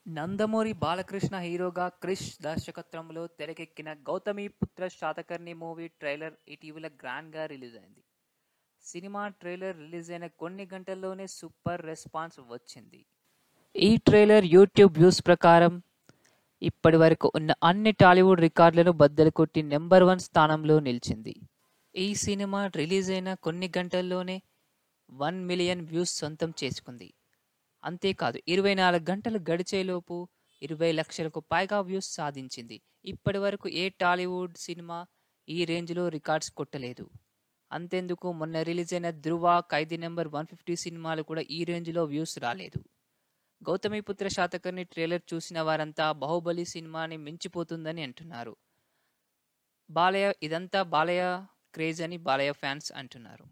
నందమూరి బాలకృష్ణ హీరోగా క్రిష్ దర్శకత్వంలో తెరకెక్కిన 'గౌతమిపుత్ర శాతకర్ణి' మూవీ ట్రైలర్ ఇటీవల గ్రాండ్గా రిలీజ్ అయింది. సినిమా ట్రైలర్ రిలీజ్ అయిన కొన్ని గంటల్లోనే సూపర్ రెస్పాన్స్ వచ్చింది. ఈ ట్రైలర్ యూట్యూబ్ వ్యూస్ ప్రకారం ఇప్పటి వరకు ఉన్న అన్ని టాలీవుడ్ రికార్డులను బద్దలు కొట్టి నెంబర్ 1 స్థానంలో నిలిచింది. ఈ సినిమా రిలీజ్ అయిన కొన్ని గంటల్లోనే 1 మిలియన్ వ్యూస్ సొంతం చేసుకుంది. అంతేకాదు 24 గంటలు గడిచేలోపు 20 లక్షలకు పైగా వ్యూస్ సాధించింది. ఇప్పటి వరకు ఏ టాలీవుడ్ సినిమా ఈ రేంజ్లో రికార్డ్స్ కొట్టలేదు. అంతెందుకు మొన్న రిలీజ్ అయిన 'ధృవ', 'ఖైదీ నంబర్ 150' సినిమాలు కూడా ఈ రేంజ్లో వ్యూస్ రాలేదు. 'గౌతమిపుత్ర శాతకర్ణి' ట్రైలర్ చూసిన వారంతా 'బాహుబలి' సినిమాని మించిపోతుందని అంటున్నారు. ఇదంతా బాలయ్య క్రేజ్ అని బాలయ్య ఫ్యాన్స్ అంటున్నారు.